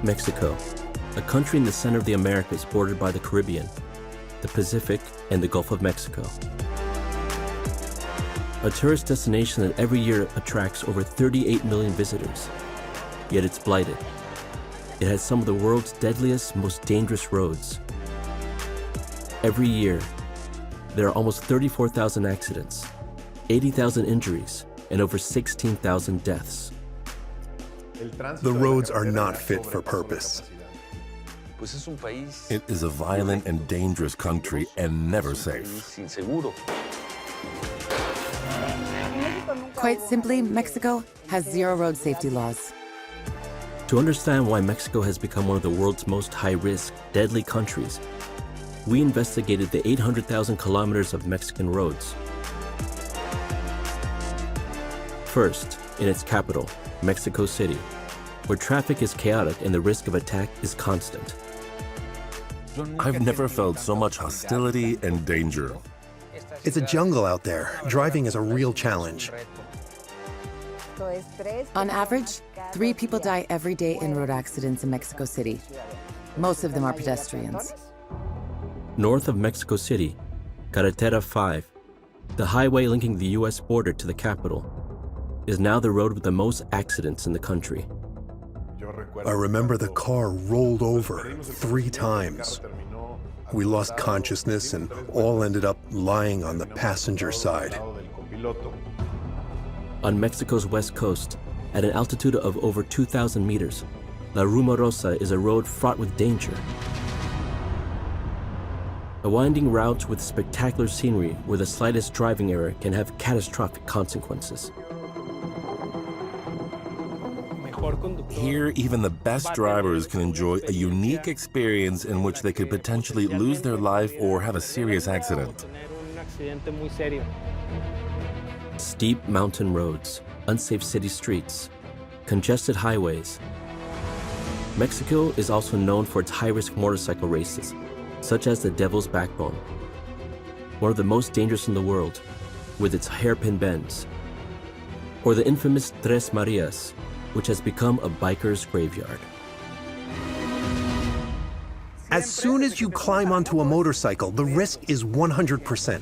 Mexico, a country in the center of the Americas bordered by the Caribbean, the Pacific, and the Gulf of Mexico. A tourist destination that every year attracts over 38 million visitors, yet it's blighted. It has some of the world's deadliest, most dangerous roads. Every year, there are almost 34,000 accidents, 80,000 injuries, and over 16,000 deaths. The roads are not fit for purpose. It is a violent and dangerous country and never safe. Quite simply, Mexico has zero road safety laws. To understand why Mexico has become one of the world's most high-risk, deadly countries, we investigated the 800,000 kilometers of Mexican roads. First, in its capital, Mexico City, where traffic is chaotic and the risk of attack is constant. I've never felt so much hostility and danger. It's a jungle out there. Driving is a real challenge. On average, 3 people die every day in road accidents in Mexico City. Most of them are pedestrians. North of Mexico City, Carretera 5, the highway linking the US border to the capital, is now the road with the most accidents in the country. I remember the car rolled over 3 times. We lost consciousness and all ended up lying on the passenger side. On Mexico's west coast, at an altitude of over 2,000 meters, La Rumorosa is a road fraught with danger. A winding route with spectacular scenery where the slightest driving error can have catastrophic consequences. Here, even the best drivers can enjoy a unique experience in which they could potentially lose their life or have a serious accident. Steep mountain roads, unsafe city streets, congested highways. Mexico is also known for its high-risk motorcycle races, such as the Devil's Backbone, one of the most dangerous in the world, with its hairpin bends, or the infamous Tres Marías, which has become a biker's graveyard. As soon as you climb onto a motorcycle, the risk is 100%.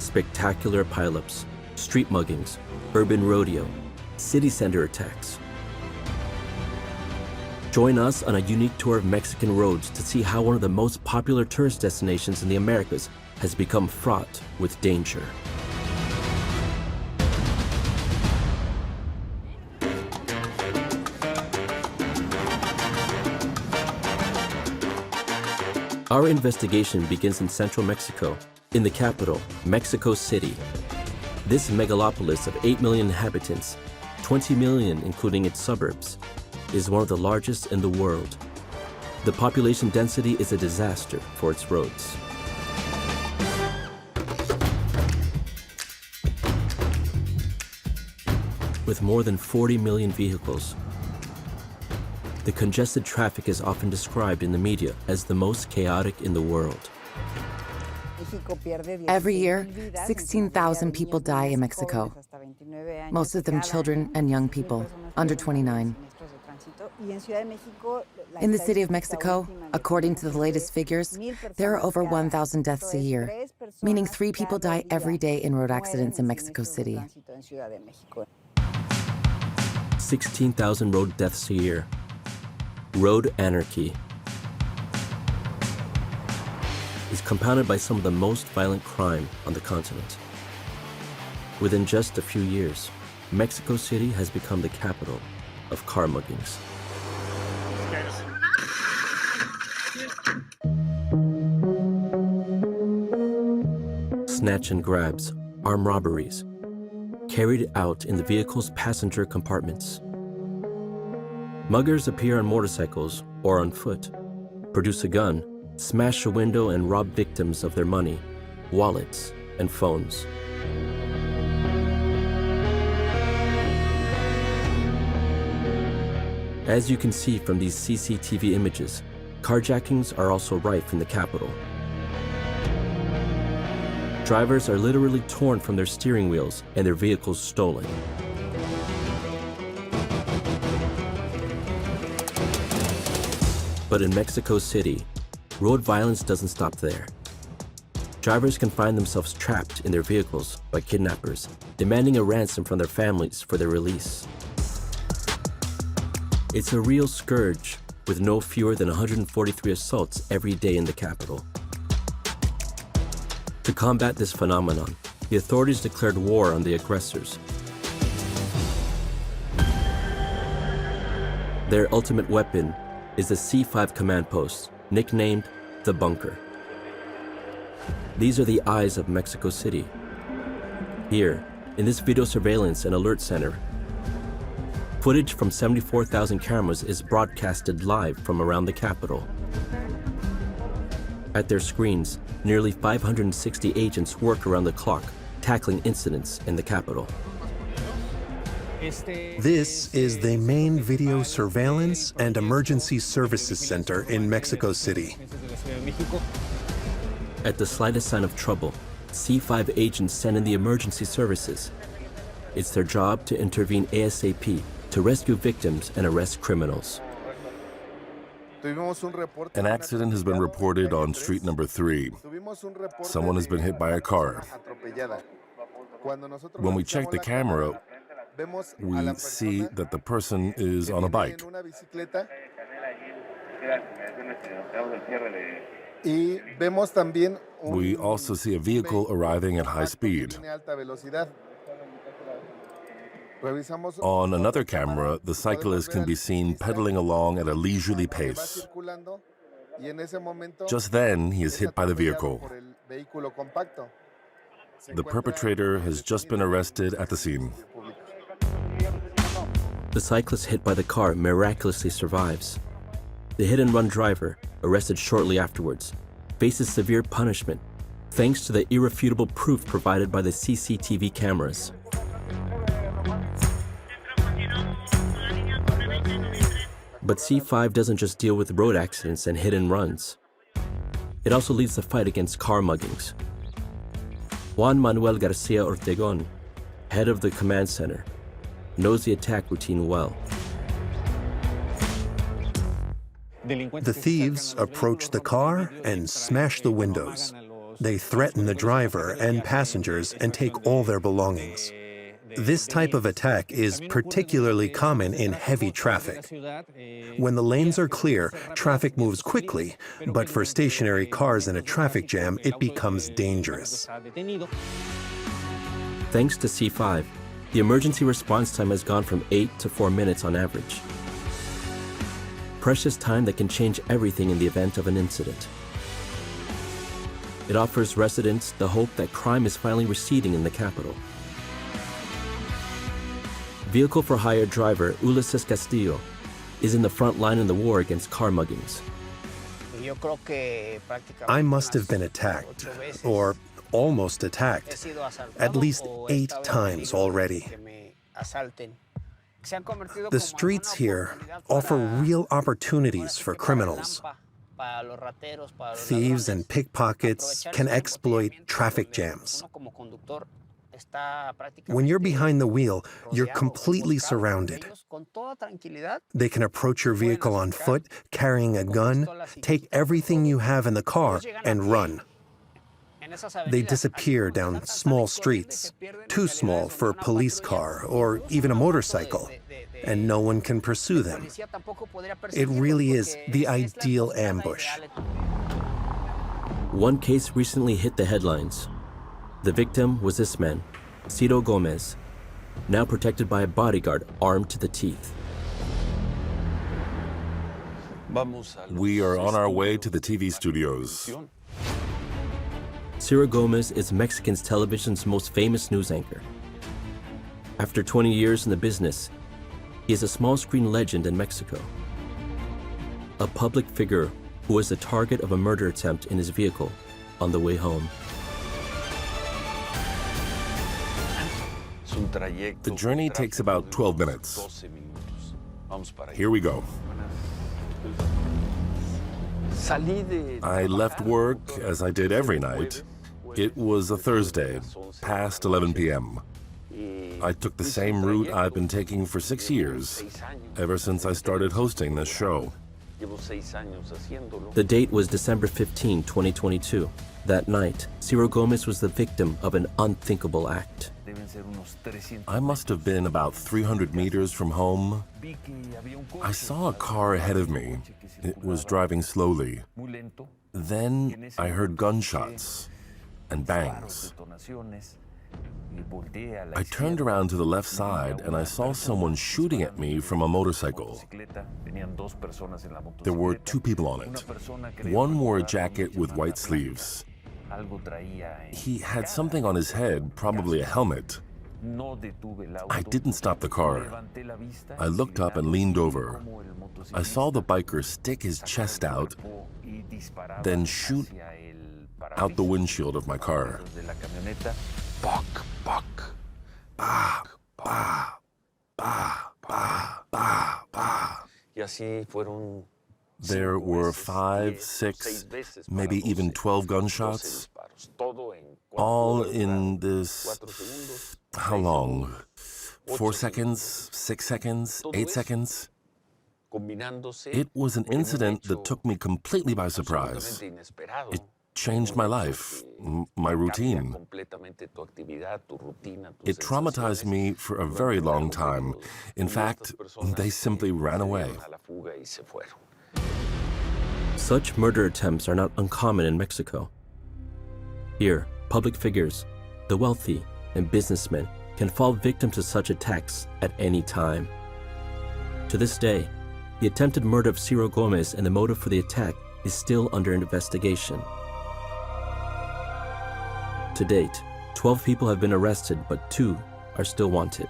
Spectacular pileups, street muggings, urban rodeo, city center attacks. Join us on a unique tour of Mexican roads to see how one of the most popular tourist destinations in the Americas has become fraught with danger. Our investigation begins in central Mexico, in the capital, Mexico City. This megalopolis of 8 million inhabitants, 20 million including its suburbs, is one of the largest in the world. The population density is a disaster for its roads. With more than 40 million vehicles, the congested traffic is often described in the media as the most chaotic in the world. Every year, 16,000 people die in Mexico, most of them children and young people, under 29. In the city of Mexico, according to the latest figures, there are over 1,000 deaths a year, meaning 3 people die every day in road accidents in Mexico City. 16,000 road deaths a year. Road anarchy is compounded by some of the most violent crime on the continent. Within just a few years, Mexico City has become the capital of car muggings. Snatch and grabs, armed robberies, carried out in the vehicle's passenger compartments. Muggers appear on motorcycles or on foot, produce a gun, smash a window and rob victims of their money, wallets, and phones. As you can see from these CCTV images, carjackings are also rife in the capital. Drivers are literally torn from their steering wheels and their vehicles stolen. But in Mexico City, road violence doesn't stop there. Drivers can find themselves trapped in their vehicles by kidnappers, demanding a ransom from their families for their release. It's a real scourge, with no fewer than 143 assaults every day in the capital. To combat this phenomenon, the authorities declared war on the aggressors. Their ultimate weapon is the C5 command post, nicknamed the Bunker. These are the eyes of Mexico City. Here, in this video surveillance and alert center, footage from 74,000 cameras is broadcasted live from around the capital. At their screens, nearly 560 agents work around the clock, tackling incidents in the capital. This is the main video surveillance and emergency services center in Mexico City. At the slightest sign of trouble, C5 agents send in the emergency services. It's their job to intervene ASAP to rescue victims and arrest criminals. An accident has been reported on street number 3. Someone has been hit by a car. When we check the camera, we see that the person is on a bike. We also see a vehicle arriving at high speed. On another camera, the cyclist can be seen pedaling along at a leisurely pace. Just then, he is hit by the vehicle. The perpetrator has just been arrested at the scene. The cyclist hit by the car miraculously survives. The hit-and-run driver, arrested shortly afterwards, faces severe punishment thanks to the irrefutable proof provided by the CCTV cameras. But C5 doesn't just deal with road accidents and hit-and-runs. It also leads the fight against car muggings. Juan Manuel Garcia Ortegon, head of the command center, knows the attack routine well. The thieves approach the car and smash the windows. They threaten the driver and passengers and take all their belongings. This type of attack is particularly common in heavy traffic. When the lanes are clear, traffic moves quickly, but for stationary cars in a traffic jam, it becomes dangerous. Thanks to C5, the emergency response time has gone from 8 to 4 minutes on average. Precious time that can change everything in the event of an incident. It offers residents the hope that crime is finally receding in the capital. Vehicle for hire driver Ulises Castillo is in the front line in the war against car muggings. I must have been attacked, or almost attacked, at least 8 times already. The streets here offer real opportunities for criminals. Thieves and pickpockets can exploit traffic jams. When you're behind the wheel, you're completely surrounded. They can approach your vehicle on foot, carrying a gun, take everything you have in the car, and run. They disappear down small streets, too small for a police car or even a motorcycle, and no one can pursue them. It really is the ideal ambush. One case recently hit the headlines. The victim was this man, Ciro Gomez, now protected by a bodyguard armed to the teeth. We are on our way to the TV studios. Ciro Gomez is Mexican television's most famous news anchor. After 20 years in the business, he is a small-screen legend in Mexico. A public figure who was the target of a murder attempt in his vehicle on the way home. The journey takes about 12 minutes. Here we go. I left work, as I did every night. It was a Thursday, past 11 p.m. I took the same route I've been taking for 6 years, ever since I started hosting this show. The date was December 15, 2022. That night, Ciro Gomez was the victim of an unthinkable act. I must have been about 300 meters from home. I saw a car ahead of me. It was driving slowly. Then I heard gunshots and bangs. I turned around to the left side and I saw someone shooting at me from a motorcycle. There were two people on it. One wore a jacket with white sleeves. He had something on his head, probably a helmet. I didn't stop the car. I looked up and leaned over. I saw the biker stick his chest out, then shoot out the windshield of my car. Buck, buck, bah, bah, bah, bah, bah, bah. There were 5, 6, maybe even 12 gunshots, all in this, how long? 4 seconds, 6 seconds, 8 seconds? It was an incident that took me completely by surprise. It changed my life, my routine. It traumatized me for a very long time. In fact, they simply ran away. Such murder attempts are not uncommon in Mexico. Here, public figures, the wealthy, and businessmen can fall victim to such attacks at any time. To this day, the attempted murder of Ciro Gomez and the motive for the attack is still under investigation. To date, 12 people have been arrested, but 2 are still wanted.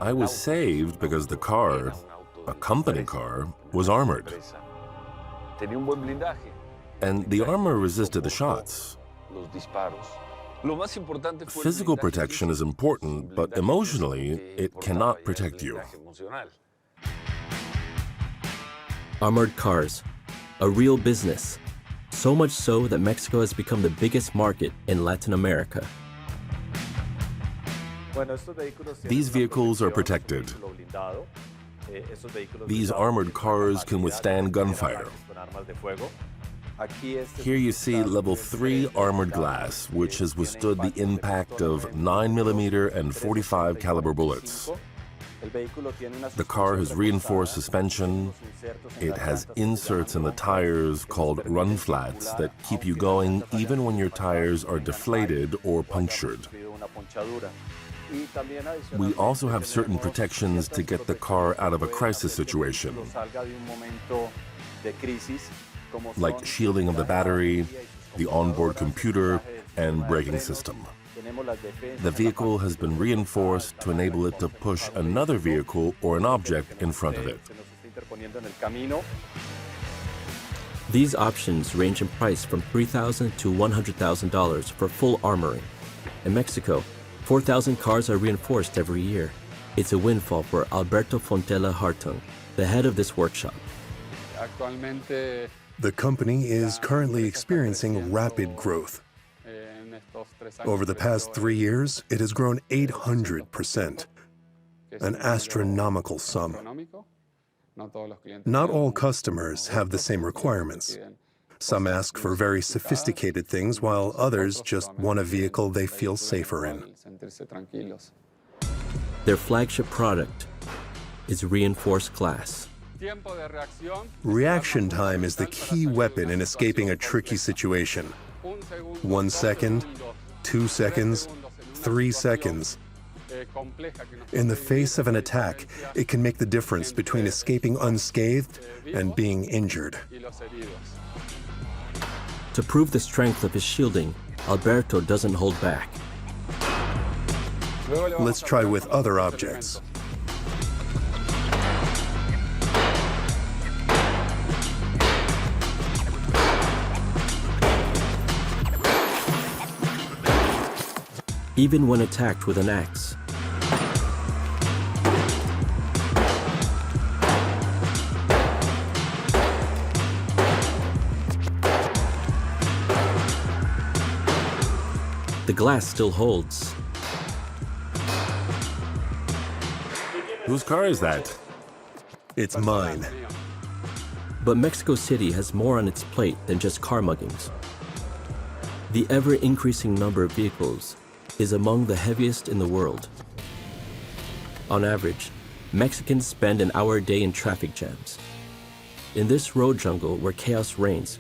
I was saved because the car, a company car, was armored. And the armor resisted the shots. Physical protection is important, but emotionally, it cannot protect you. Armored cars, a real business. So much so that Mexico has become the biggest market in Latin America. These vehicles are protected. These armored cars can withstand gunfire. Here you see level 3 armored glass, which has withstood the impact of 9mm and 45 caliber bullets. The car has reinforced suspension. It has inserts in the tires called run flats that keep you going even when your tires are deflated or punctured. We also have certain protections to get the car out of a crisis situation, like shielding of the battery, the onboard computer, and braking system. The vehicle has been reinforced to enable it to push another vehicle or an object in front of it. These options range in price from $3,000 to $100,000 for full armoring. In Mexico, 4,000 cars are reinforced every year. It's a windfall for Alberto Fontella Hartung, the head of this workshop. The company is currently experiencing rapid growth. Over the past 3 years, it has grown 800%, an astronomical sum. Not all customers have the same requirements. Some ask for very sophisticated things, while others just want a vehicle they feel safer in. Their flagship product is reinforced glass. Reaction time is the key weapon in escaping a tricky situation. 1 second, 2 seconds, 3 seconds. In the face of an attack, it can make the difference between escaping unscathed and being injured. To prove the strength of his shielding, Alberto doesn't hold back. Let's try with other objects. Even when attacked with an axe. The glass still holds. Whose car is that? It's mine. But Mexico City has more on its plate than just car muggings. The ever-increasing number of vehicles is among the heaviest in the world. On average, Mexicans spend an hour a day in traffic jams. In this road jungle where chaos reigns,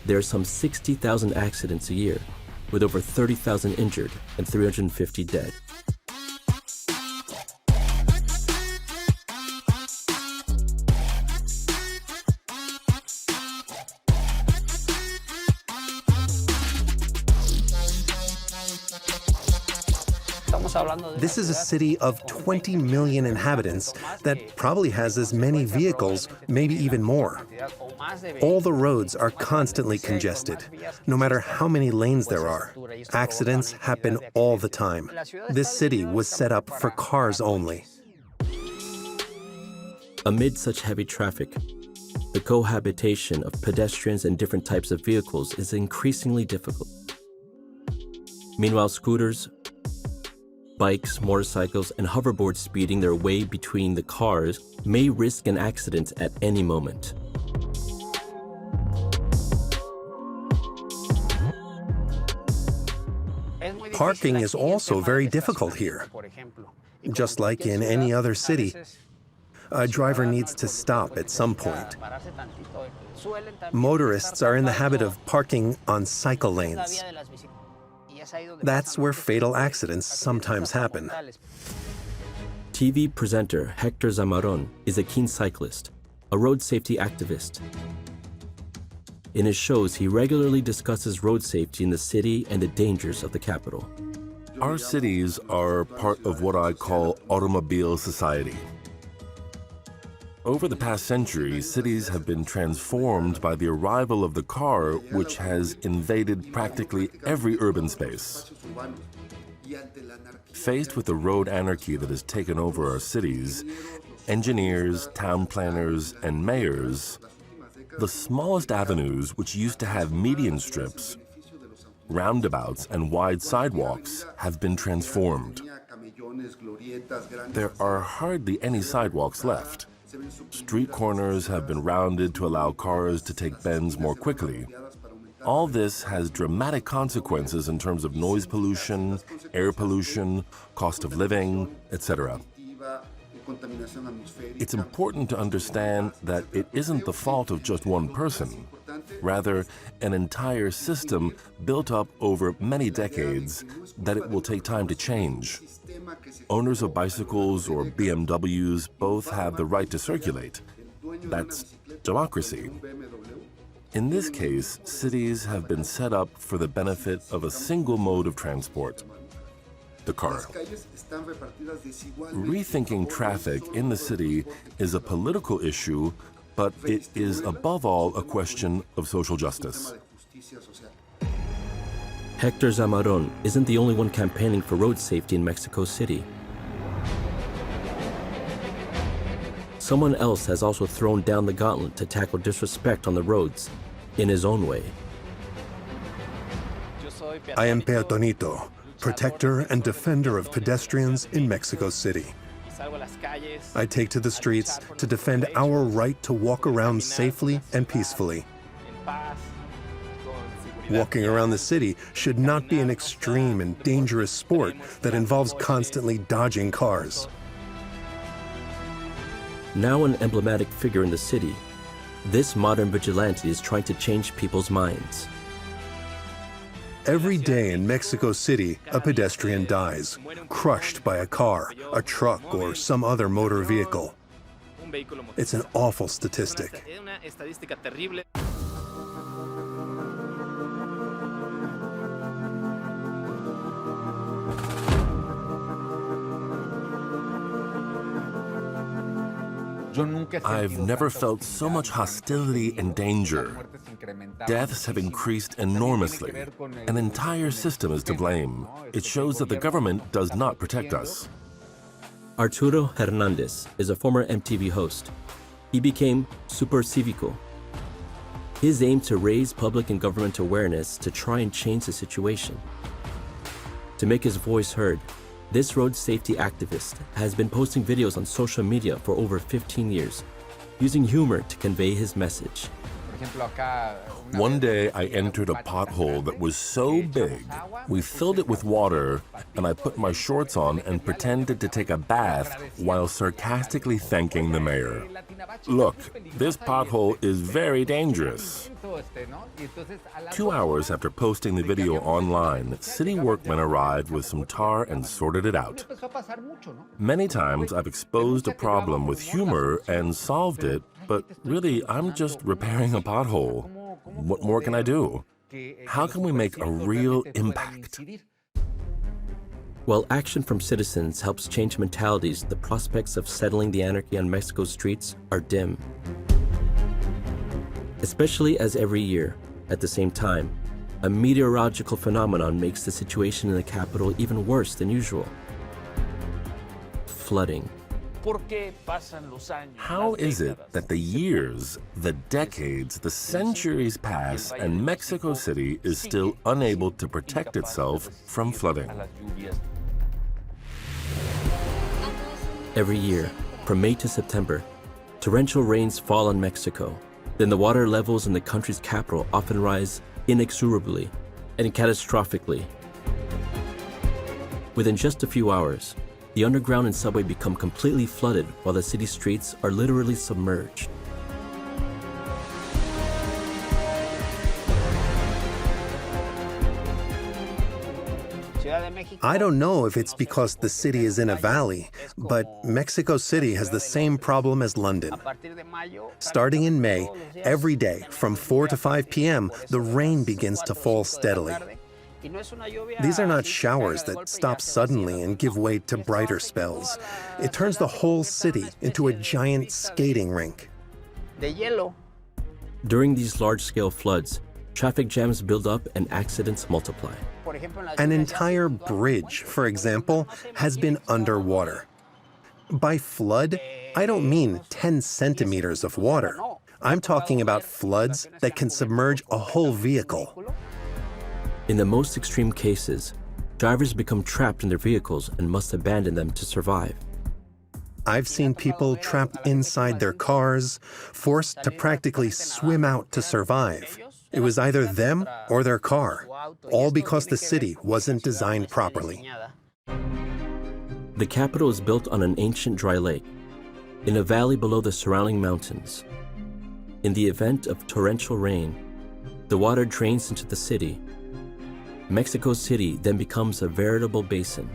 there are some 60,000 accidents a year, with over 30,000 injured and 350 dead. This is a city of 20 million inhabitants that probably has as many vehicles, maybe even more. All the roads are constantly congested, no matter how many lanes there are. Accidents happen all the time. This city was set up for cars only. Amid such heavy traffic, the cohabitation of pedestrians and different types of vehicles is increasingly difficult. Meanwhile, scooters, bikes, motorcycles, and hoverboards speeding their way between the cars may risk an accident at any moment. Parking is also very difficult here. Just like in any other city, a driver needs to stop at some point. Motorists are in the habit of parking on cycle lanes. That's where fatal accidents sometimes happen. TV presenter Hector Zamaron is a keen cyclist, a road safety activist. In his shows, he regularly discusses road safety in the city and the dangers of the capital. Our cities are part of what I call automobile society. Over the past century, cities have been transformed by the arrival of the car, which has invaded practically every urban space. Faced with the road anarchy that has taken over our cities, engineers, town planners, and mayors, the smallest avenues, which used to have median strips, roundabouts, and wide sidewalks, have been transformed. There are hardly any sidewalks left. Street corners have been rounded to allow cars to take bends more quickly. All this has dramatic consequences in terms of noise pollution, air pollution, cost of living, etc. It's important to understand that it isn't the fault of just one person. Rather, an entire system built up over many decades that it will take time to change. Owners of bicycles or BMWs both have the right to circulate. That's democracy. In this case, cities have been set up for the benefit of a single mode of transport, the car. Rethinking traffic in the city is a political issue, but it is above all a question of social justice. Hector Zamaron isn't the only one campaigning for road safety in Mexico City. Someone else has also thrown down the gauntlet to tackle disrespect on the roads in his own way. I am Peatonito, protector and defender of pedestrians in Mexico City. I take to the streets to defend our right to walk around safely and peacefully. Walking around the city should not be an extreme and dangerous sport that involves constantly dodging cars. Now an emblematic figure in the city, this modern vigilante is trying to change people's minds. Every day in Mexico City, a pedestrian dies, crushed by a car, a truck, or some other motor vehicle. It's an awful statistic. I've never felt so much hostility and danger. Deaths have increased enormously. An entire system is to blame. It shows that the government does not protect us. Arturo Hernandez is a former MTV host. He became Super Cívico. His aim to raise public and government awareness to try and change the situation. To make his voice heard, This road safety activist has been posting videos on social media for over 15 years, using humor to convey his message. One day I entered a pothole that was so big, we filled it with water, and I put my shorts on and pretended to take a bath while sarcastically thanking the mayor. Look, this pothole is very dangerous. 2 hours after posting the video online, city workmen arrived with some tar and sorted it out. Many times I've exposed a problem with humor and solved it, but really I'm just repairing a pothole. What more can I do? How can we make a real impact? While action from citizens helps change mentalities, the prospects of settling the anarchy on Mexico's streets are dim. Especially as every year, at the same time, a meteorological phenomenon makes the situation in the capital even worse than usual. Flooding. How is it that the years, the decades, the centuries pass and Mexico City is still unable to protect itself from flooding? Every year, from May to September, torrential rains fall on Mexico. Then the water levels in the country's capital often rise inexorably and catastrophically. Within just a few hours, the underground and subway become completely flooded while the city streets are literally submerged. I don't know if it's because the city is in a valley, but Mexico City has the same problem as London. Starting in May, every day from 4 to 5 p.m., the rain begins to fall steadily. These are not showers that stop suddenly and give way to brighter spells. It turns the whole city into a giant skating rink. During these large-scale floods, traffic jams build up and accidents multiply. An entire bridge, for example, has been underwater. By flood, I don't mean 10 centimeters of water. I'm talking about floods that can submerge a whole vehicle. In the most extreme cases, drivers become trapped in their vehicles and must abandon them to survive. I've seen people trapped inside their cars, forced to practically swim out to survive. It was either them or their car, all because the city wasn't designed properly. The capital is built on an ancient dry lake, in a valley below the surrounding mountains. In the event of torrential rain, the water drains into the city. Mexico City then becomes a veritable basin.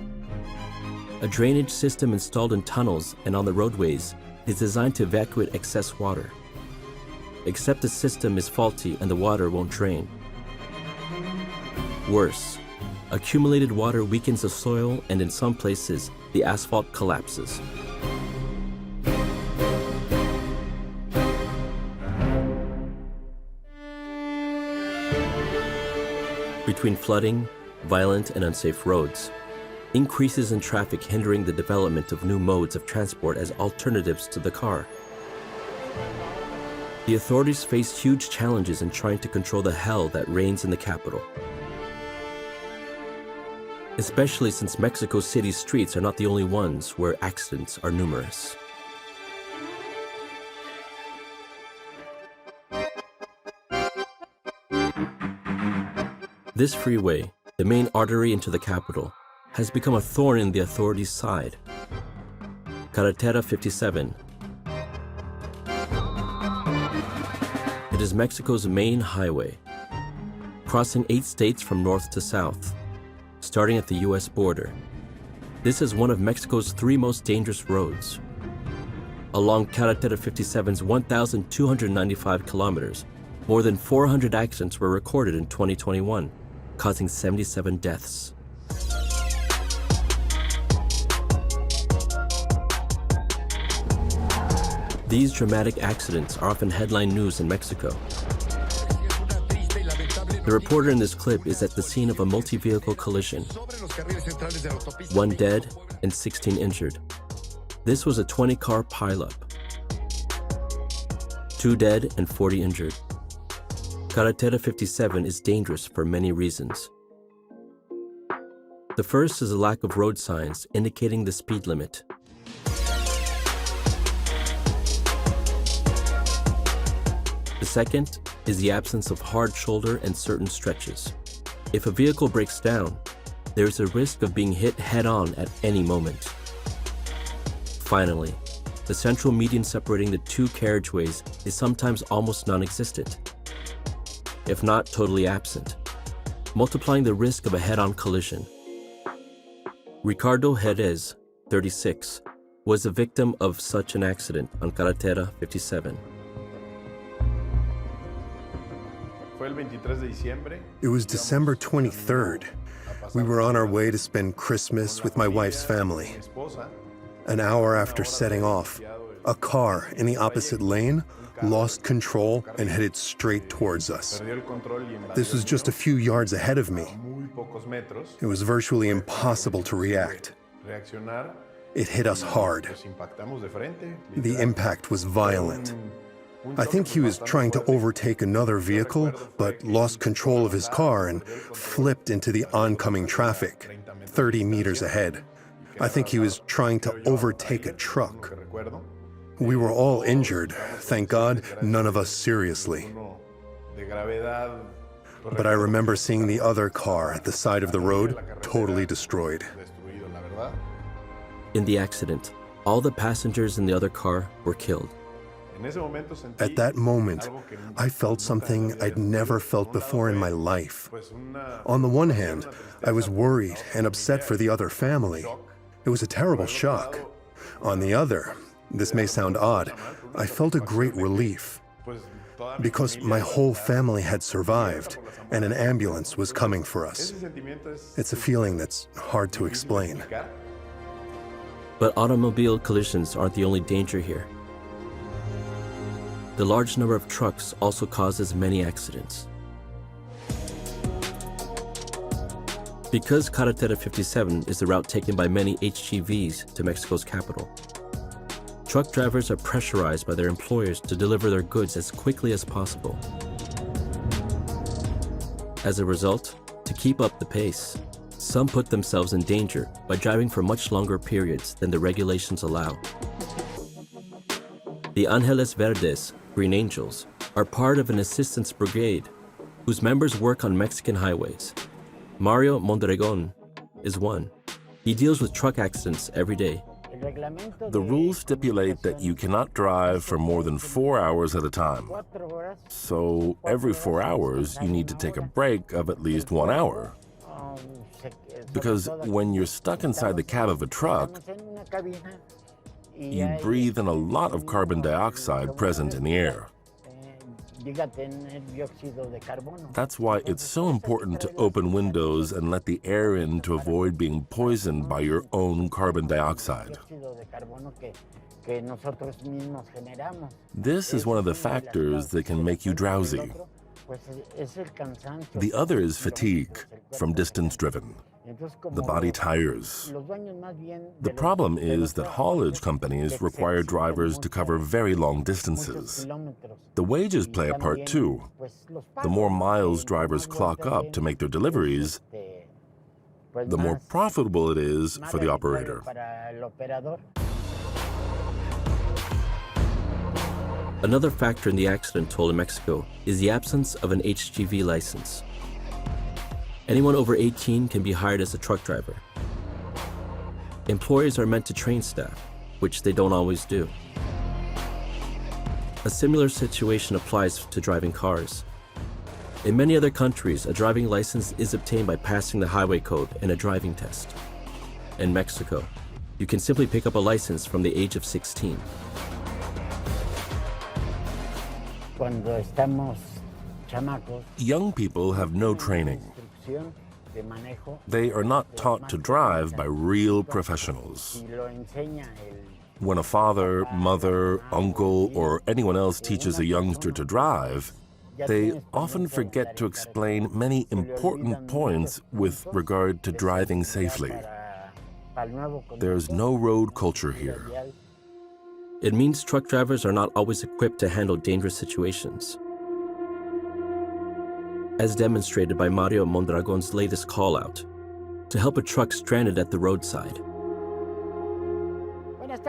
A drainage system installed in tunnels and on the roadways is designed to evacuate excess water. Except the system is faulty and the water won't drain. Worse, accumulated water weakens the soil and in some places, the asphalt collapses. Between flooding, violent and unsafe roads, increases in traffic hindering the development of new modes of transport as alternatives to the car. The authorities face huge challenges in trying to control the hell that reigns in the capital. Especially since Mexico City's streets are not the only ones where accidents are numerous. This freeway, the main artery into the capital, has become a thorn in the authorities' side. Carretera 57. It is Mexico's main highway, crossing 8 states from north to south, starting at the US border. This is one of Mexico's 3 most dangerous roads. Along Carretera 57's 1,295 kilometers, more than 400 accidents were recorded in 2021, causing 77 deaths. These dramatic accidents are often headline news in Mexico. The reporter in this clip is at the scene of a multi-vehicle collision. 1 dead and 16 injured. This was a 20-car pileup. 2 dead and 40 injured. Carretera 57 is dangerous for many reasons. The first is a lack of road signs indicating the speed limit. The second is the absence of hard shoulder and certain stretches. If a vehicle breaks down, there is a risk of being hit head-on at any moment. Finally, the central median separating the two carriageways is sometimes almost non-existent, if not totally absent, multiplying the risk of a head-on collision. Ricardo Jerez, 36, was a victim of such an accident on Carretera 57. It was December 23rd. We were on our way to spend Christmas with my wife's family. An hour after setting off, a car in the opposite lane lost control and headed straight towards us. This was just a few yards ahead of me. It was virtually impossible to react. It hit us hard. The impact was violent. I think he was trying to overtake another vehicle, but lost control of his car and flipped into the oncoming traffic, 30 meters ahead. I think he was trying to overtake a truck. We were all injured. Thank God, none of us seriously. But I remember seeing the other car at the side of the road, totally destroyed. In the accident, all the passengers in the other car were killed. At that moment, I felt something I'd never felt before in my life. On the one hand, I was worried and upset for the other family. It was a terrible shock. On the other, this may sound odd, I felt a great relief because my whole family had survived and an ambulance was coming for us. It's a feeling that's hard to explain. But automobile collisions aren't the only danger here. The large number of trucks also causes many accidents. Because Carretera 57 is the route taken by many HGVs to Mexico's capital, truck drivers are pressurized by their employers to deliver their goods as quickly as possible. As a result, to keep up the pace, some put themselves in danger by driving for much longer periods than the regulations allow. The Ángeles Verdes, Green Angels, are part of an assistance brigade whose members work on Mexican highways. Mario Mondragon is one. He deals with truck accidents every day. The rules stipulate that you cannot drive for more than 4 hours at a time. So every 4 hours, you need to take a break of at least 1 hour. Because when you're stuck inside the cab of a truck, you breathe in a lot of carbon dioxide present in the air. That's why it's so important to open windows and let the air in to avoid being poisoned by your own carbon dioxide. This is one of the factors that can make you drowsy. The other is fatigue from distance driven. The body tires. The problem is that haulage companies require drivers to cover very long distances. The wages play a part too. The more miles drivers clock up to make their deliveries, the more profitable it is for the operator. Another factor in the accident toll in Mexico is the absence of an HGV license. Anyone over 18 can be hired as a truck driver. Employers are meant to train staff, which they don't always do. A similar situation applies to driving cars. In many other countries, a driving license is obtained by passing the highway code and a driving test. In Mexico, you can simply pick up a license from the age of 16. Young people have no training. They are not taught to drive by real professionals. When a father, mother, uncle, or anyone else teaches a youngster to drive, they often forget to explain many important points with regard to driving safely. There's no road culture here. It means truck drivers are not always equipped to handle dangerous situations. As demonstrated by Mario Mondragon's latest call-out, to help a truck stranded at the roadside.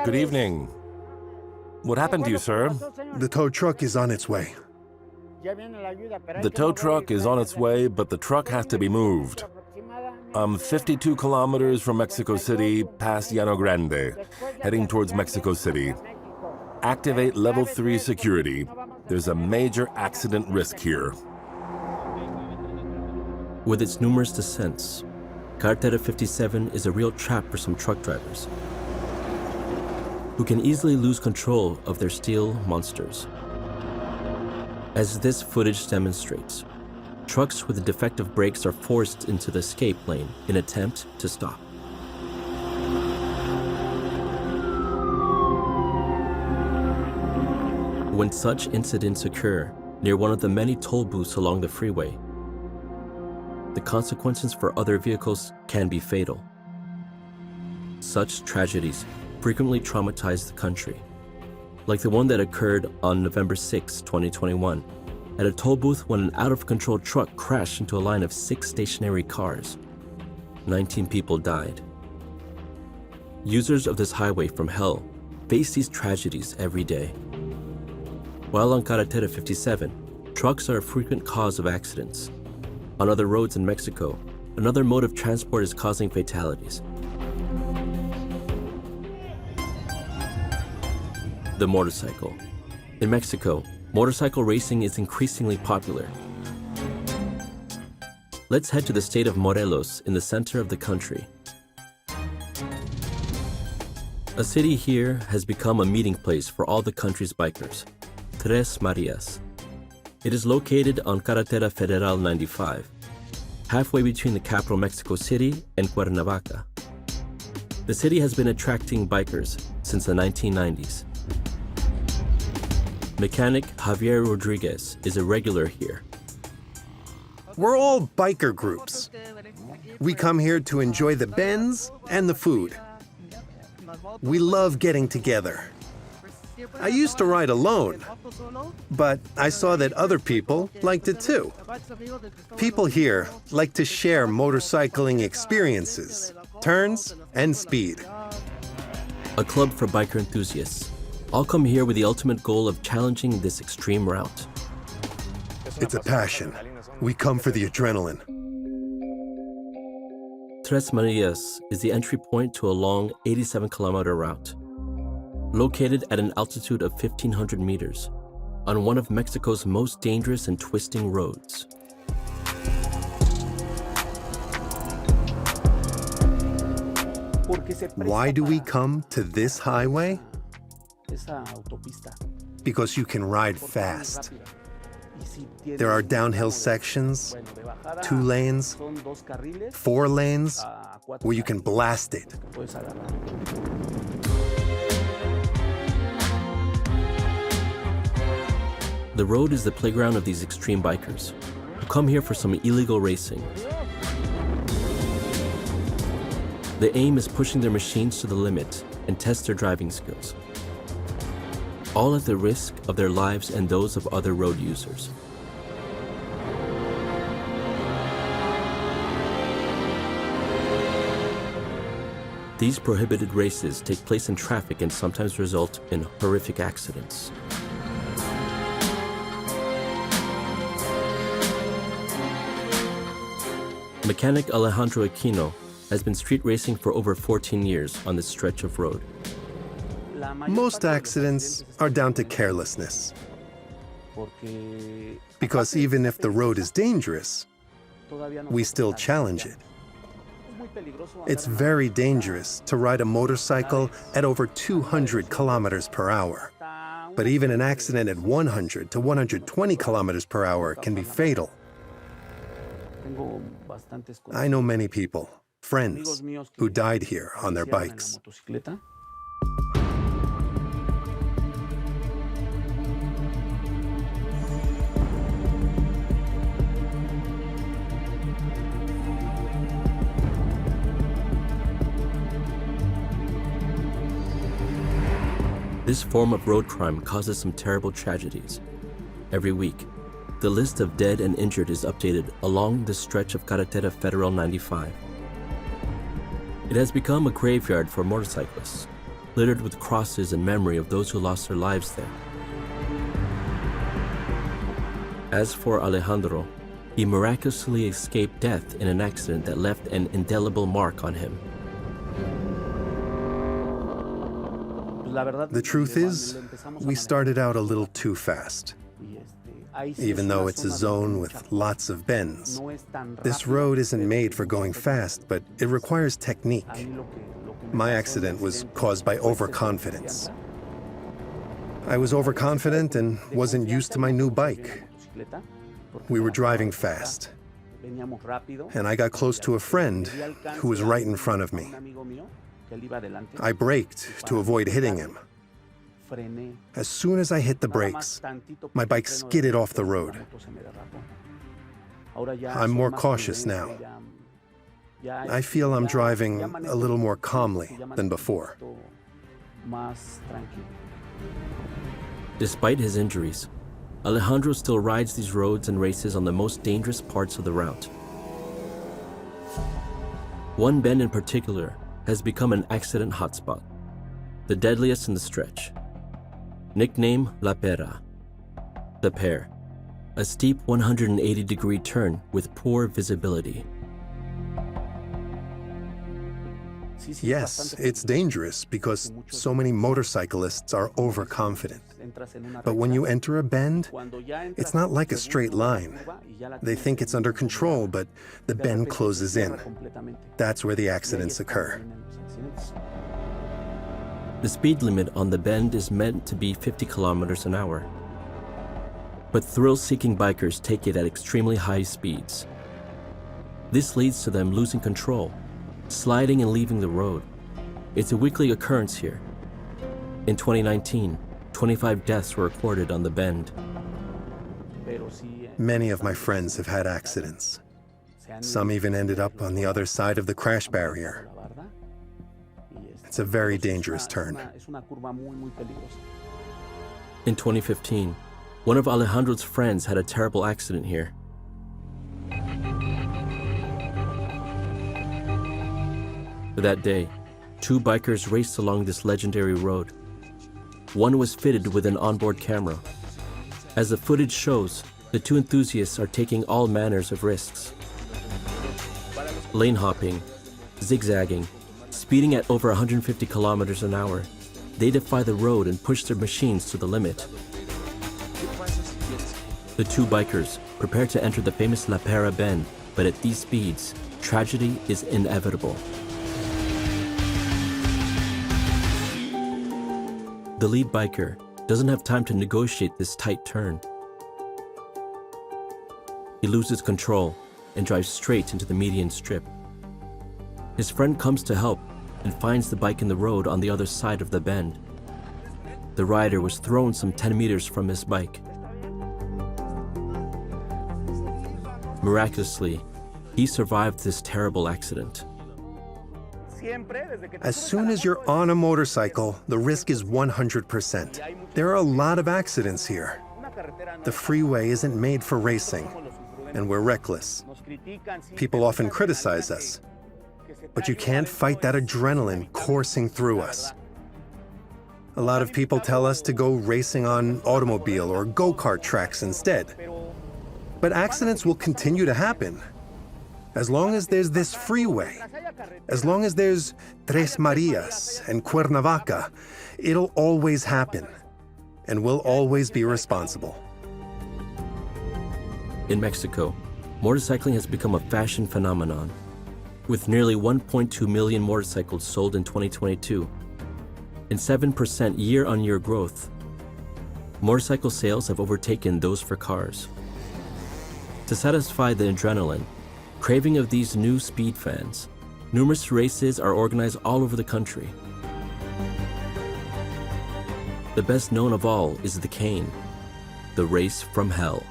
Good evening. What happened to you, sir? The tow truck is on its way. The tow truck is on its way, but the truck has to be moved. I'm 52 kilometers from Mexico City, past Llano Grande, heading towards Mexico City. Activate level 3 security. There's a major accident risk here. With its numerous descents, Carretera 57 is a real trap for some truck drivers who can easily lose control of their steel monsters. As this footage demonstrates, trucks with defective brakes are forced into the escape lane in an attempt to stop. When such incidents occur near one of the many toll booths along the freeway, the consequences for other vehicles can be fatal. Such tragedies frequently traumatize the country, like the one that occurred on November 6, 2021, at a toll booth when an out-of-control truck crashed into a line of 6 stationary cars. 19 people died. Users of this highway from hell face these tragedies every day. While on Carretera 57, trucks are a frequent cause of accidents. On other roads in Mexico, another mode of transport is causing fatalities. The motorcycle. In Mexico, motorcycle racing is increasingly popular. Let's head to the state of Morelos in the center of the country. A city here has become a meeting place for all the country's bikers. Marías. It is located on Carretera Federal 95, halfway between the capital Mexico City and Cuernavaca. The city has been attracting bikers since the 1990s. Mechanic Javier Rodriguez is a regular here. We're all biker groups. We come here to enjoy the bends and the food. We love getting together. I used to ride alone, but I saw that other people liked it too. People here like to share motorcycling experiences, turns, and speed. A club for biker enthusiasts. All come here with the ultimate goal of challenging this extreme route. It's a passion. We come for the adrenaline. Tres Marías is the entry point to a long 87-kilometer route. Located at an altitude of 1,500 meters, on one of Mexico's most dangerous and twisting roads. Why do we come to this highway? Because you can ride fast. There are downhill sections, 2 lanes, 4 lanes, where you can blast it. The road is the playground of these extreme bikers, who come here for some illegal racing. The aim is pushing their machines to the limit and test their driving skills, all at the risk of their lives and those of other road users. These prohibited races take place in traffic and sometimes result in horrific accidents. Mechanic Alejandro Aquino has been street racing for over 14 years on this stretch of road. Most accidents are down to carelessness. Because even if the road is dangerous, we still challenge it. It's very dangerous to ride a motorcycle at over 200 kilometers per hour. But even an accident at 100 to 120 kilometers per hour can be fatal. I know many people, friends, who died here on their bikes. This form of road crime causes some terrible tragedies. Every week, the list of dead and injured is updated along the stretch of Carretera Federal 95. It has become a graveyard for motorcyclists, littered with crosses in memory of those who lost their lives there. As for Alejandro, he miraculously escaped death in an accident that left an indelible mark on him. The truth is, we started out a little too fast. Even though it's a zone with lots of bends, this road isn't made for going fast, but it requires technique. My accident was caused by overconfidence. I was overconfident and wasn't used to my new bike. We were driving fast, and I got close to a friend who was right in front of me. I braked to avoid hitting him. As soon as I hit the brakes, my bike skidded off the road. I'm more cautious now. I feel I'm driving a little more calmly than before. Despite his injuries, Alejandro still rides these roads and races on the most dangerous parts of the route. One bend in particular has become an accident hotspot, the deadliest in the stretch. Nickname La Pera, the Pear, a steep 180-degree turn with poor visibility. Yes, it's dangerous because so many motorcyclists are overconfident. But when you enter a bend, it's not like a straight line. They think it's under control, but the bend closes in. That's where the accidents occur. The speed limit on the bend is meant to be 50 kilometers an hour. But thrill-seeking bikers take it at extremely high speeds. This leads to them losing control, sliding and leaving the road. It's a weekly occurrence here. In 2019, 25 deaths were recorded on the bend. Many of my friends have had accidents. Some even ended up on the other side of the crash barrier. It's a very dangerous turn. In 2015, one of Alejandro's friends had a terrible accident here. That day, two bikers raced along this legendary road. One was fitted with an onboard camera. As the footage shows, the two enthusiasts are taking all manners of risks. Lane hopping, zigzagging, speeding at over 150 kilometers an hour, they defy the road and push their machines to the limit. The two bikers prepare to enter the famous La Pera bend, but at these speeds, tragedy is inevitable. The lead biker doesn't have time to negotiate this tight turn. He loses control and drives straight into the median strip. His friend comes to help and finds the bike in the road on the other side of the bend. The rider was thrown some 10 meters from his bike. Miraculously, he survived this terrible accident. As soon as you're on a motorcycle, the risk is 100%. There are a lot of accidents here. The freeway isn't made for racing, and we're reckless. People often criticize us, but you can't fight that adrenaline coursing through us. A lot of people tell us to go racing on automobile or go-kart tracks instead. But accidents will continue to happen. As long as there's this freeway, as long as there's Tres Marías and Cuernavaca, it'll always happen, and we'll always be responsible. In Mexico, motorcycling has become a fashion phenomenon. With nearly 1.2 million motorcycles sold in 2022 and 7% year-on-year growth, motorcycle sales have overtaken those for cars. To satisfy the adrenaline, craving of these new speed fans, numerous races are organized all over the country. The best known of all is the Cane, the race from hell.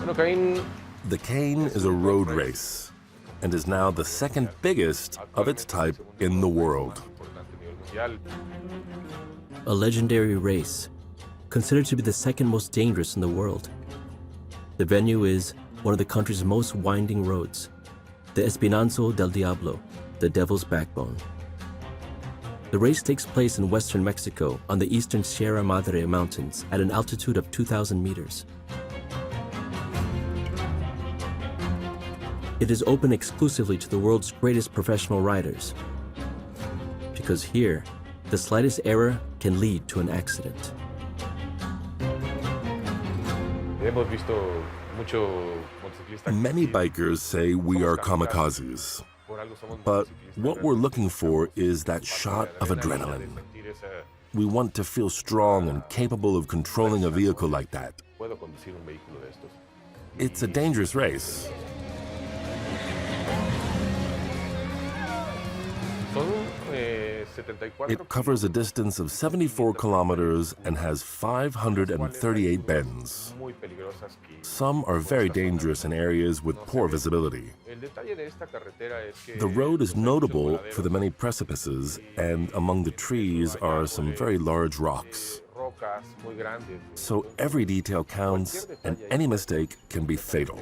The Cane is a road race and is now the second biggest of its type in the world. A legendary race, considered to be the second most dangerous in the world. The venue is one of the country's most winding roads, the Espinazo del Diablo, the Devil's Backbone. The race takes place in western Mexico on the eastern Sierra Madre Mountains at an altitude of 2,000 meters. It is open exclusively to the world's greatest professional riders, because here, the slightest error can lead to an accident. Many bikers say we are kamikazes, but what we're looking for is that shot of adrenaline. We want to feel strong and capable of controlling a vehicle like that. It's a dangerous race. It covers a distance of 74 kilometers and has 538 bends. Some are very dangerous in areas with poor visibility. The road is notable for the many precipices, and among the trees are some very large rocks. So every detail counts, and any mistake can be fatal.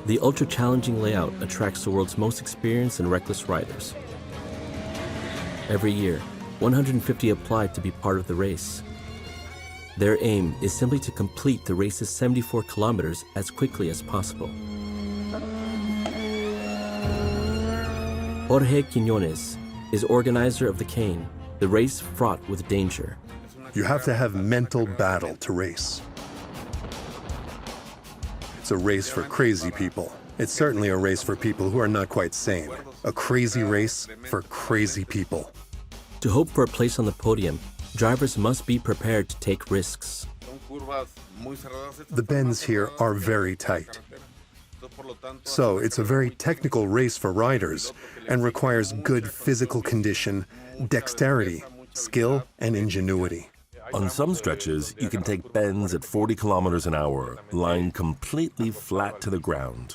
The ultra-challenging layout attracts the world's most experienced and reckless riders. Every year, 150 apply to be part of the race. Their aim is simply to complete the race's 74 kilometers as quickly as possible. Jorge Quiñones is organizer of the Cane, the race fraught with danger. You have to have mental battle to race. It's a race for crazy people. It's certainly a race for people who are not quite sane. A crazy race for crazy people. To hope for a place on the podium, drivers must be prepared to take risks. The bends here are very tight. So it's a very technical race for riders and requires good physical condition, dexterity, skill, and ingenuity. On some stretches, you can take bends at 40 kilometers an hour, lying completely flat to the ground.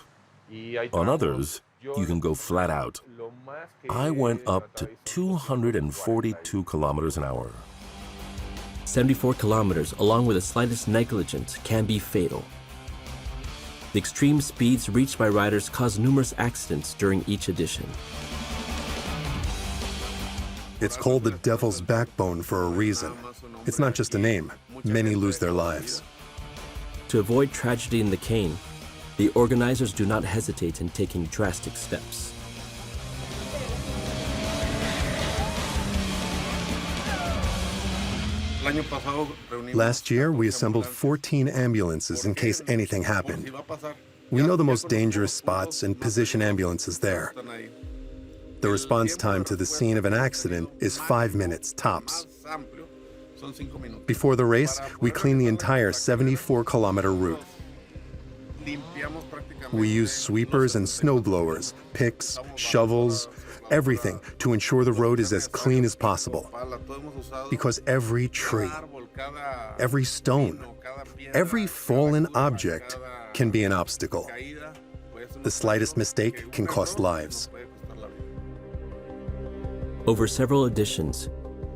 On others, you can go flat out. I went up to 242 kilometers an hour. 74 kilometers, along with the slightest negligence, can be fatal. The extreme speeds reached by riders cause numerous accidents during each edition. It's called the Devil's Backbone for a reason. It's not just a name. Many lose their lives. To avoid tragedy in the Cane, the organizers do not hesitate in taking drastic steps. Last year, we assembled 14 ambulances in case anything happened. We know the most dangerous spots and position ambulances there. The response time to the scene of an accident is 5 minutes tops. Before the race, we clean the entire 74-kilometer route. We use sweepers and snowblowers, picks, shovels, everything to ensure the road is as clean as possible. Because every tree, every stone, every fallen object can be an obstacle. The slightest mistake can cost lives. Over several editions,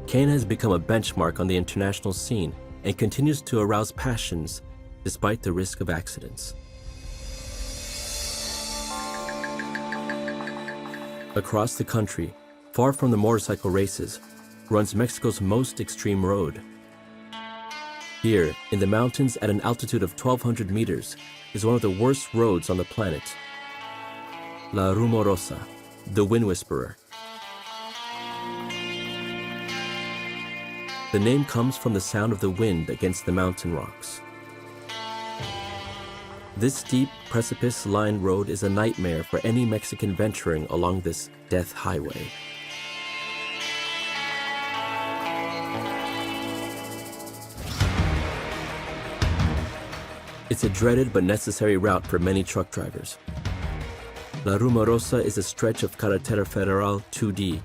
Cane has become a benchmark on the international scene and continues to arouse passions despite the risk of accidents. Across the country, far from the motorcycle races, runs Mexico's most extreme road. Here, in the mountains at an altitude of 1,200 meters, is one of the worst roads on the planet. La Rumorosa, the Wind Whisperer. The name comes from the sound of the wind against the mountain rocks. This steep, precipice-lined road is a nightmare for any Mexican venturing along this death highway. It's a dreaded but necessary route for many truck drivers. La Rumorosa is a stretch of Carretera Federal 2D,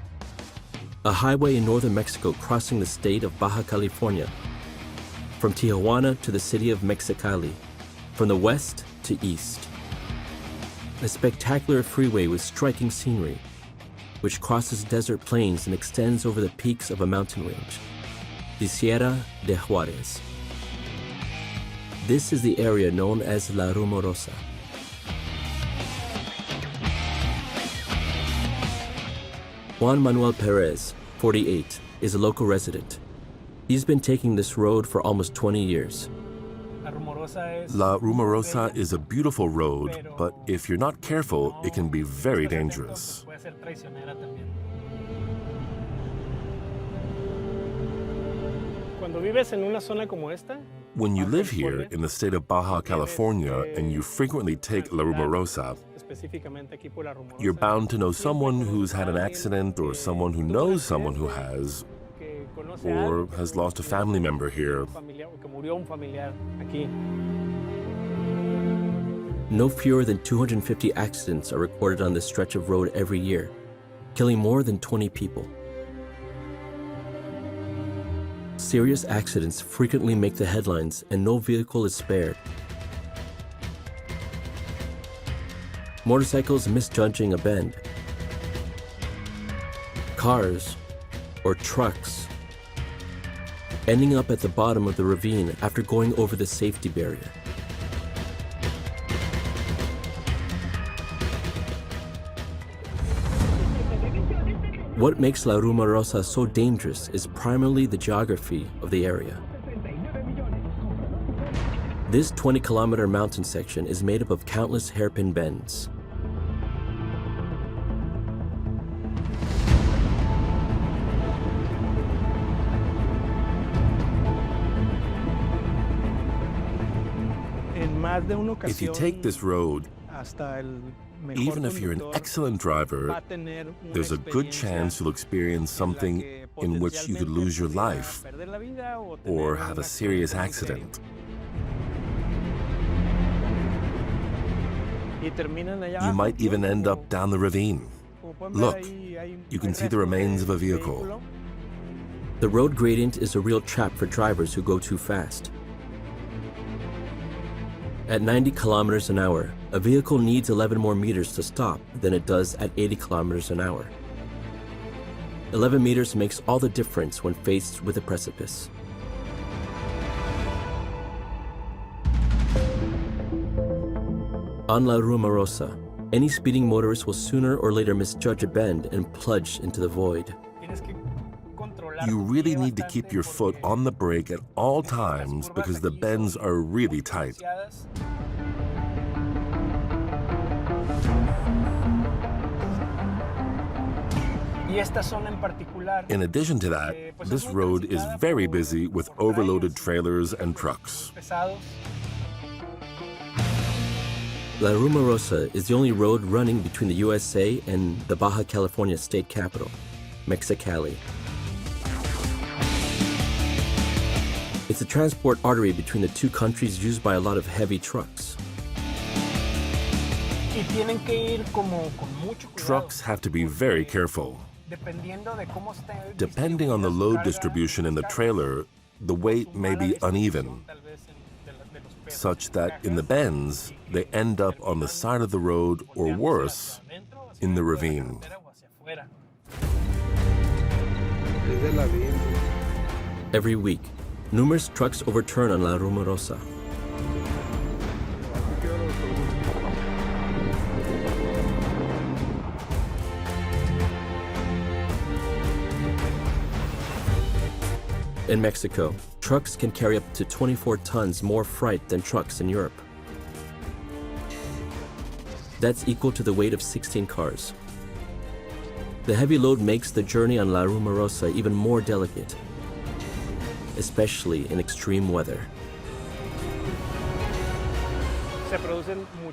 a highway in northern Mexico crossing the state of Baja California, from Tijuana to the city of Mexicali, from the west to east. A spectacular freeway with striking scenery, which crosses desert plains and extends over the peaks of a mountain range, the Sierra de Juarez. This is the area known as La Rumorosa. Juan Manuel Perez, 48, is a local resident. He's been taking this road for almost 20 years. La Rumorosa is a beautiful road, but if you're not careful, it can be very dangerous. When you live here in the state of Baja California and you frequently take La Rumorosa, you're bound to know someone who's had an accident or someone who knows someone who has, or has lost a family member here. No fewer than 250 accidents are recorded on this stretch of road every year, killing more than 20 people. Serious accidents frequently make the headlines and no vehicle is spared. Motorcycles misjudging a bend, cars or trucks ending up at the bottom of the ravine after going over the safety barrier. What makes La Rumorosa so dangerous is primarily the geography of the area. This 20-kilometer mountain section is made up of countless hairpin bends. If you take this road, even if you're an excellent driver, there's a good chance you'll experience something in which you could lose your life or have a serious accident. You might even end up down the ravine. Look, you can see the remains of a vehicle. The road gradient is a real trap for drivers who go too fast. At 90 kilometers an hour, a vehicle needs 11 more meters to stop than it does at 80 kilometers an hour. 11 meters makes all the difference when faced with a precipice. On La Rumorosa, any speeding motorist will sooner or later misjudge a bend and plunge into the void. You really need to keep your foot on the brake at all times because the bends are really tight. In addition to that, this road is very busy with overloaded trailers and trucks. La Rumorosa is the only road running between the USA and the Baja California state capital, Mexicali. It's a transport artery between the two countries used by a lot of heavy trucks. Trucks have to be very careful. Depending on the load distribution in the trailer, the weight may be uneven, such that in the bends, they end up on the side of the road or worse, in the ravine. Every week, numerous trucks overturn on La Rumorosa. In Mexico, trucks can carry up to 24 tons more freight than trucks in Europe. That's equal to the weight of 16 cars. The heavy load makes the journey on La Rumorosa even more delicate, especially in extreme weather.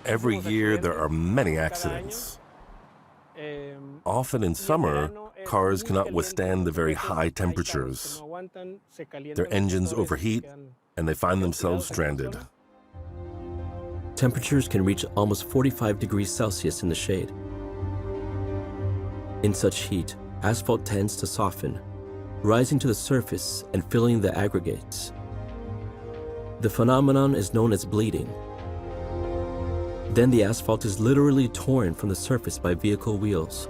Every year there are many accidents. Often in summer, cars cannot withstand the very high temperatures. Their engines overheat and they find themselves stranded. Temperatures can reach almost 45 degrees Celsius in the shade. In such heat, asphalt tends to soften, rising to the surface and filling the aggregates. The phenomenon is known as bleeding. Then the asphalt is literally torn from the surface by vehicle wheels.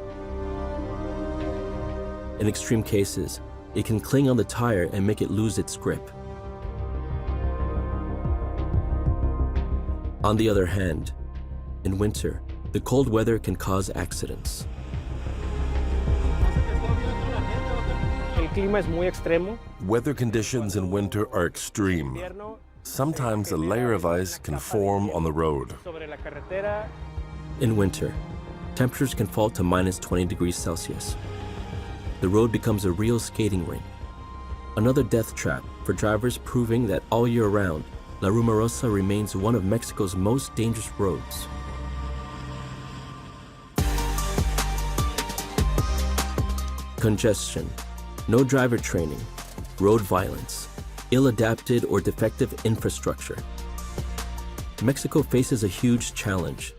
In extreme cases, it can cling on the tire and make it lose its grip. On the other hand, in winter, the cold weather can cause accidents. El clima es muy extremo. Weather conditions in winter are extreme. Sometimes a layer of ice can form on the road. Sobre la carretera. In winter, temperatures can fall to minus 20 degrees Celsius. The road becomes a real skating rink. Another death trap for drivers, proving that all year round, La Rumorosa remains one of Mexico's most dangerous roads. Congestion, no driver training, road violence, ill-adapted or defective infrastructure. Mexico faces a huge challenge.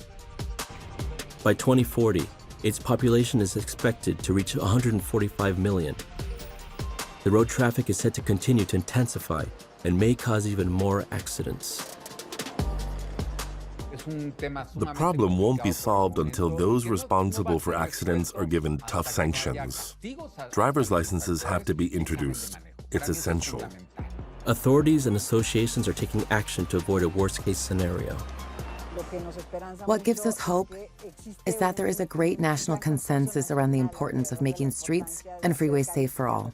By 2040, its population is expected to reach 145 million. The road traffic is set to continue to intensify and may cause even more accidents. The problem won't be solved until those responsible for accidents are given tough sanctions. Driver's licenses have to be introduced. It's essential. Authorities and associations are taking action to avoid a worst-case scenario. What gives us hope is that there is a great national consensus around the importance of making streets and freeways safe for all.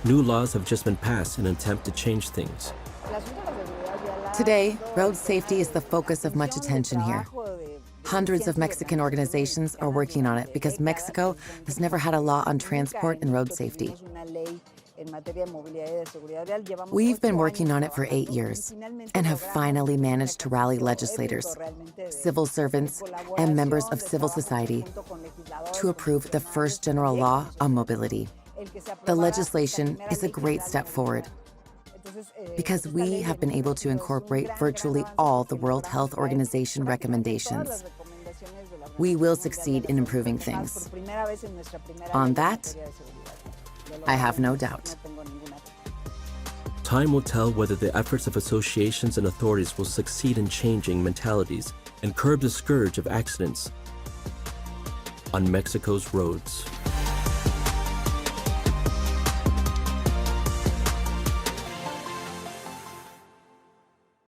New laws have just been passed in an attempt to change things. Today, road safety is the focus of much attention here. Hundreds of Mexican organizations are working on it because Mexico has never had a law on transport and road safety. We've been working on it for 8 years and have finally managed to rally legislators, civil servants, and members of civil society to approve the first general law on mobility. The legislation is a great step forward because we have been able to incorporate virtually all the World Health Organization recommendations. We will succeed in improving things. On that, I have no doubt. Time will tell whether the efforts of associations and authorities will succeed in changing mentalities and curb the scourge of accidents on Mexico's roads.